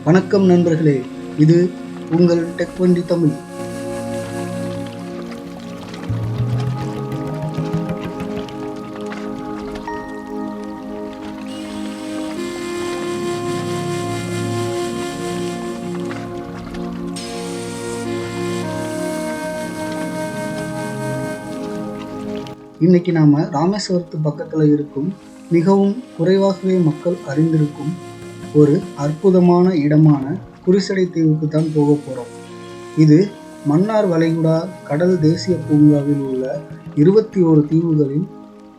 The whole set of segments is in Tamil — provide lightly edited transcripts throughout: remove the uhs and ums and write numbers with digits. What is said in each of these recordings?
வணக்கம் நண்பர்களே, இது உங்கள் டெக் வண்டி தமிழ். இன்னைக்கு நாம ராமேஸ்வரத்து பக்கத்துல இருக்கும் மிகவும் குறைவாகவே மக்கள் அறிந்திருக்கும் ஒரு அற்புதமான இடமான குருசடை தீவுக்கு தான் போக போறோம். இது மன்னார் வளைகுடா கடல் தேசிய பூங்காவில் உள்ள 21 தீவுகளில்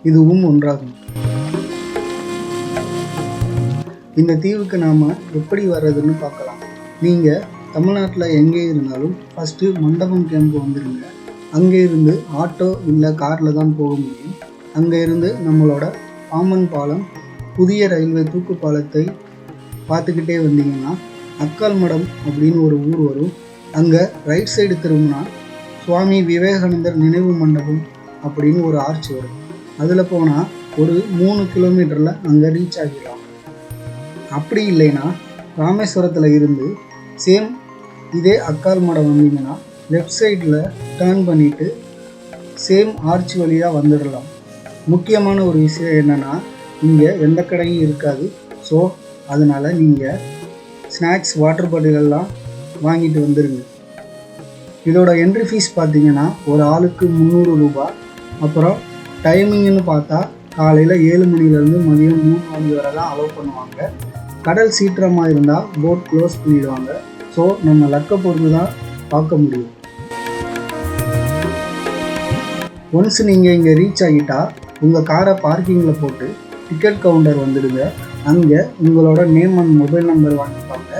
இதுவும் ஒன்றாகும். இந்த தீவுக்கு நாம எப்படி வர்றதுன்னு பார்க்கலாம். நீங்க தமிழ்நாட்டில் எங்கே இருந்தாலும் ஃபர்ஸ்ட் மண்டபம் கேம்ப் வந்துருங்க. அங்கே இருந்து ஆட்டோ இல்லை காரில் தான் போக முடியும். அங்கே இருந்து நம்மளோட பாம்பன் பாலம், புதிய ரயில்வே தூக்கு பாலத்தை பார்த்துக்கிட்டே வந்தீங்கன்னா அக்கால் மடம் அப்படின்னு ஒரு ஊர் வரும். அங்கே ரைட் சைடு திரும்பினா சுவாமி விவேகானந்தர் நினைவு மண்டபம் அப்படின்னு ஒரு ஆர்ச் வரும். அதில் போனால் ஒரு 3 கிலோமீட்டரில் அங்கே ரீச் ஆகிடலாம். அப்படி இல்லைன்னா ராமேஸ்வரத்தில் இருந்து சேம் இதே அக்கால் மடம் வந்தீங்கன்னா லெஃப்ட் சைடில் டர்ன் பண்ணிவிட்டு சேம் ஆர்ச் வழியாக வந்துடலாம். முக்கியமான ஒரு விஷயம் என்னென்னா, இங்கே எந்த கடையும் இருக்காது. ஸோ அதனால் நீங்கள் ஸ்நாக்ஸ், வாட்டர் பாட்டில் எல்லாம் வாங்கிட்டு வந்துடுங்க. இதோட என்ட்ரி ஃபீஸ் பார்த்தீங்கன்னா ஒரு ஆளுக்கு 300 ரூபாய். அப்புறம் டைமிங்னு பார்த்தா காலையில் 7 மணிலேருந்து மதியம் 3 மணி வரை தான் அலோவ் பண்ணுவாங்க. கடல் சீற்றமாக இருந்தால் போட் க்ளோஸ் பண்ணிடுவாங்க. ஸோ நம்ம லக்கை பொறுத்து தான் பார்க்க முடியும். ஒன்ஸ் நீங்கள் இங்கே ரீச் ஆகிட்டா உங்கள் காரை பார்க்கிங்கில் போட்டு டிக்கெட் கவுண்டர் வந்துடுங்க. அங்கே உங்களோட நேம் அண்ட் மொபைல் நம்பர் வாங்கிப்பாங்க.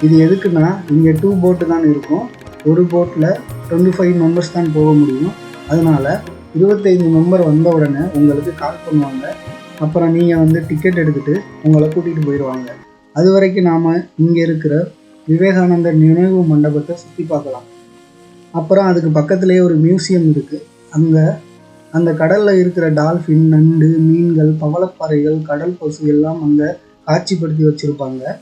இது எதுக்குன்னா, இங்கே 2 போட்டு தான் இருக்கும். ஒரு போட்டில் 25 மெம்பர்ஸ் தான் போக முடியும். அதனால் 25 மெம்பர் வந்த உடனே உங்களுக்கு கால் பண்ணுவாங்க. அப்புறம் நீங்கள் டிக்கெட் எடுத்துகிட்டு உங்களை கூட்டிகிட்டு போயிடுவாங்க. அது வரைக்கும் நாம் இங்கே இருக்கிற விவேகானந்தர் நினைவு மண்டபத்தை சுற்றி பார்க்கலாம். அப்புறம் அதுக்கு பக்கத்துலேயே ஒரு மியூசியம் இருக்குது. அங்கே அந்த கடலில் இருக்கிற டால்ஃபின், நண்டு, மீன்கள், பவளப்பாறைகள், கடல் பசு எல்லாம் அங்கே காட்சிப்படுத்தி வச்சுருப்பாங்க.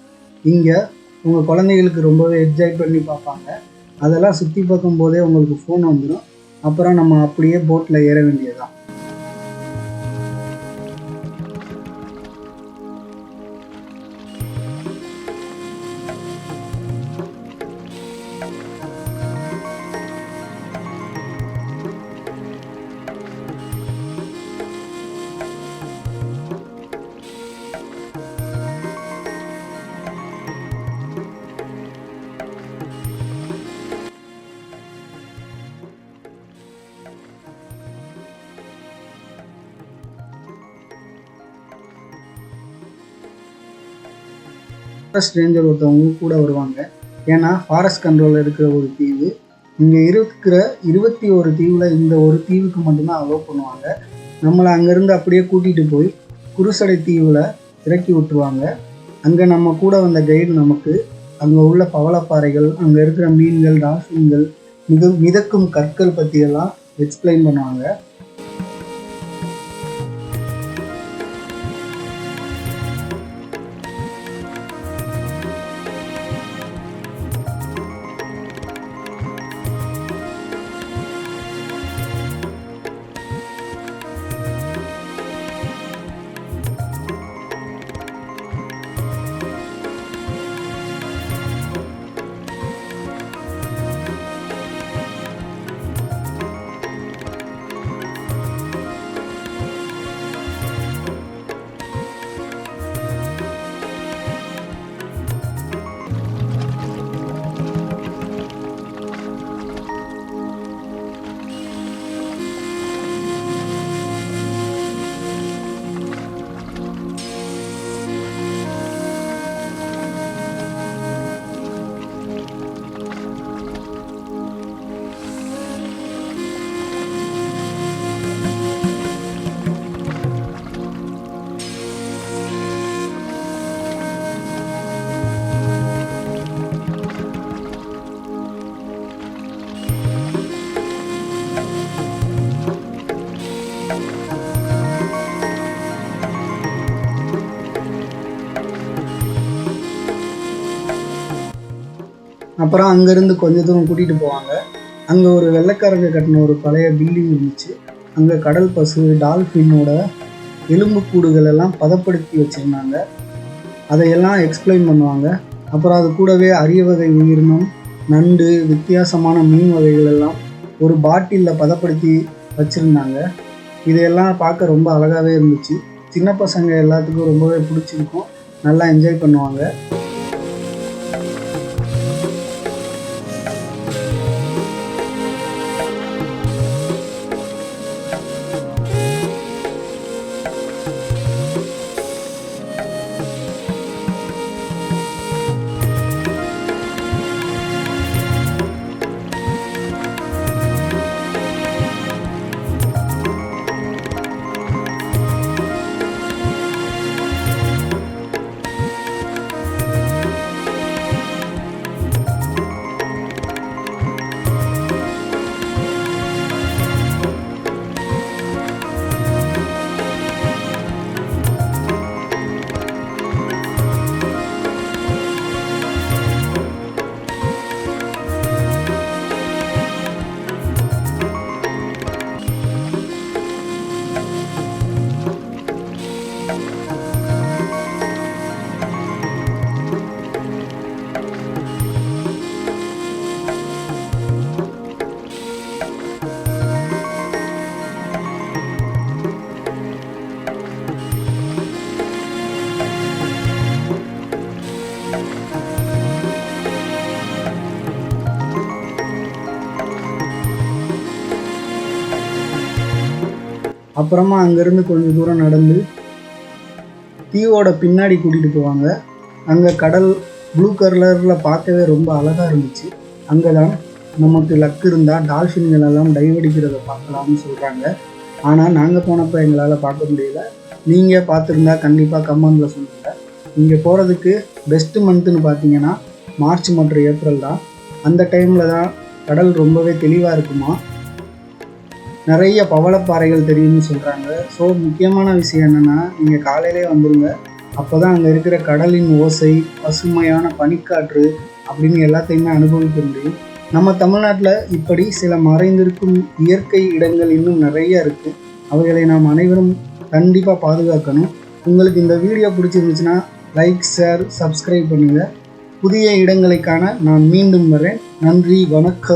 இங்கே உங்கள் குழந்தைகளுக்கு ரொம்பவே என்ஜாய் பண்ணி பார்ப்பாங்க. அதெல்லாம் சுற்றி பார்க்கும் போதே உங்களுக்கு ஃபோன் வந்துடும். அப்புறம் நம்ம அப்படியே போட்டில் ஏற வேண்டியதுதான். ஃபாரஸ்ட் ரேஞ்சர் ஒருத்தவங்க கூட வருவாங்க. ஏன்னா ஃபாரஸ்ட் கண்ட்ரோலில் இருக்கிற ஒரு தீவு. இங்கே இருக்கிற 21 தீவில் இந்த ஒரு தீவுக்கு மட்டும்தான் அலோவ் பண்ணுவாங்க. நம்மளை அங்கேருந்து அப்படியே கூட்டிகிட்டு போய் குருசடை தீவில் இறக்கி விட்டுருவாங்க. அங்கே நம்ம கூட வந்த கைடு நமக்கு அங்கே உள்ள பவளப்பாறைகள், அங்கே இருக்கிற மீன்கள், டால்ஃபின்கள், மிதக்கும் கற்கள் பற்றியெல்லாம் எக்ஸ்பிளைன் பண்ணுவாங்க. அப்புறம் அங்கேருந்து கொஞ்சம் தூரம் கூட்டிகிட்டு போவாங்க. அங்கே ஒரு வெள்ளைக்காரங்க கட்டின ஒரு பழைய பில்டிங் இருந்துச்சு. அங்கே கடல் பசு, டால்ஃபினோட எலும்புக்கூடுகள் எல்லாம் பதப்படுத்தி வச்சுருந்தாங்க. அதையெல்லாம் எக்ஸ்பிளைன் பண்ணுவாங்க. அப்புறம் அது கூடவே அரிய வகை உயிரினம், நண்டு, வித்தியாசமான மீன் வகைகள் எல்லாம் ஒரு பாட்டிலில் பதப்படுத்தி வச்சுருந்தாங்க. இதையெல்லாம் பார்க்க ரொம்ப அழகாகவே இருந்துச்சு. சின்ன பசங்க எல்லாத்துக்கும் ரொம்பவே பிடிச்சிருக்கும், நல்லா என்ஜாய் பண்ணுவாங்க. அப்புறமா அங்கேருந்து கொஞ்சம் தூரம் நடந்து தீவோட பின்னாடி கூட்டிகிட்டு போவாங்க. அங்கே கடல் ப்ளூ கலரில் பார்க்கவே ரொம்ப அழகாக இருந்துச்சு. அங்கே தான் நமக்கு லக் இருந்தால் டால்ஃபின்கள் எல்லாம் டைவ் அடிக்கிறத பார்க்கலாம்னு சொல்கிறாங்க. ஆனால் நாங்கள் போனப்போ எங்களால் பார்க்க முடியல. நீங்கள் பார்த்துருந்தா கண்டிப்பாக கமெண்டில் சொல்லுங்கள். இங்கே போகிறதுக்கு பெஸ்ட்டு மந்த்துன்னு பார்த்தீங்கன்னா மார்ச் மற்றும் ஏப்ரல் தான். அந்த டைமில் தான் கடல் ரொம்பவே தெளிவாக இருக்குமா, நிறைய பவளப்பாறைகள் தெரியும்னு சொல்கிறாங்க. ஸோ முக்கியமான விஷயம் என்னென்னா, நீங்கள் காலையிலே வந்துடுங்க. அப்போ தான் அங்கே இருக்கிற கடலின் ஓசை, பசுமையான பனிக்காற்று அப்படின்னு எல்லாத்தையுமே அனுபவிக்க முடியும். நம்ம தமிழ்நாட்டில் இப்படி சில மறைந்திருக்கும் இயற்கை இடங்கள் இன்னும் நிறைய இருக்குது. அவைகளை நாம் அனைவரும் கண்டிப்பாக பாதுகாக்கணும். உங்களுக்கு இந்த வீடியோ பிடிச்சிருந்துச்சுன்னா லைக், ஷேர், சப்ஸ்கிரைப் பண்ணுங்கள். புதிய இடங்களை காண நான் மீண்டும் வரேன். நன்றி, வணக்கம்.